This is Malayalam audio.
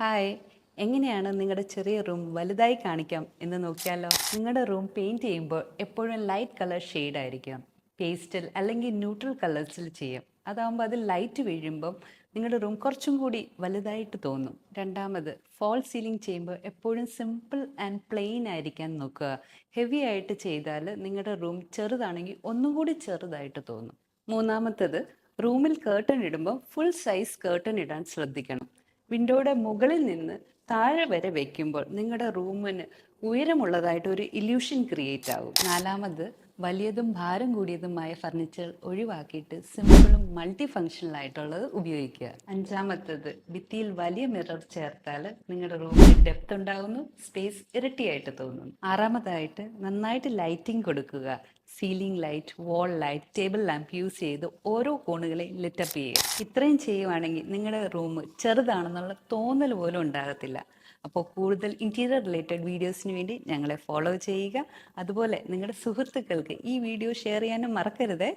ഹായ്, എങ്ങനെയാണ് നിങ്ങളുടെ ചെറിയ റൂം വലുതായി കാണിക്കാം എന്ന് നോക്കിയാലോ? നിങ്ങളുടെ റൂം പെയിൻറ് ചെയ്യുമ്പോൾ എപ്പോഴും ലൈറ്റ് കളർ ഷെയ്ഡ് ആയിരിക്കും. പേസ്റ്റൽ അല്ലെങ്കിൽ ന്യൂട്രൽ കളേഴ്സിൽ ചെയ്യാം. അതാകുമ്പോൾ അത് ലൈറ്റ് വീഴുമ്പം നിങ്ങളുടെ റൂം കുറച്ചും കൂടി വലുതായിട്ട് തോന്നും. രണ്ടാമത്, ഫോൾ സീലിംഗ് ചെയ്യുമ്പോൾ എപ്പോഴും സിമ്പിൾ ആൻഡ് പ്ലെയിൻ ആയിരിക്കാൻ നോക്കുക. ഹെവി ആയിട്ട് ചെയ്താൽ നിങ്ങളുടെ റൂം ചെറുതാണെങ്കിൽ ഒന്നും കൂടി ചെറുതായിട്ട് തോന്നും. മൂന്നാമത്തത്, റൂമിൽ കേർട്ടൺ ഇടുമ്പോൾ ഫുൾ സൈസ് കേർട്ടൺ ഇടാൻ ശ്രദ്ധിക്കണം. വിൻഡോയുടെ മുകളിൽ നിന്ന് താഴെ വരെ വെക്കുമ്പോൾ നിങ്ങളുടെ റൂമിന് ഉയരമുള്ളതായിട്ട് ഒരു ഇല്യൂഷൻ ക്രിയേറ്റ് ആകും. നാലാമത്, വലിയതും ഭാരം കൂടിയതുമായ ഫർണിച്ചർ ഒഴിവാക്കിയിട്ട് സിമ്പിളും മൾട്ടി ഫങ്ഷണൽ ആയിട്ടുള്ളത് ഉപയോഗിക്കുക. അഞ്ചാമത്തത്, ഭിത്തിയിൽ വലിയ മിറർ ചേർത്താൽ നിങ്ങളുടെ റൂമിൽ ഡെപ്ത് ഉണ്ടാകുന്നു, സ്പേസ് ഇരട്ടിയായിട്ട് തോന്നുന്നു. ആറാമതായിട്ട്, നന്നായിട്ട് ലൈറ്റിംഗ് കൊടുക്കുക. സീലിംഗ് ലൈറ്റ്, വാൾ ലൈറ്റ്, ടേബിൾ ലാമ്പ് യൂസ് ചെയ്ത് ഓരോ കോണുകളെയും ലിറ്റപ്പ് ചെയ്യുക. ഇത്രയും ചെയ്യുവാണെങ്കിൽ നിങ്ങളുടെ റൂം ചെറുതാണെന്നുള്ള തോന്നൽ പോലും ഉണ്ടാകത്തില്ല. അപ്പോൾ കൂടുതൽ ഇൻറ്റീരിയർ റിലേറ്റഡ് വീഡിയോസിന് വേണ്ടി ഞങ്ങളെ ഫോളോ ചെയ്യുക. അതുപോലെ നിങ്ങളുടെ സുഹൃത്തുക്കൾക്ക് ഈ വീഡിയോ ഷെയർ ചെയ്യാനും മറക്കരുത്.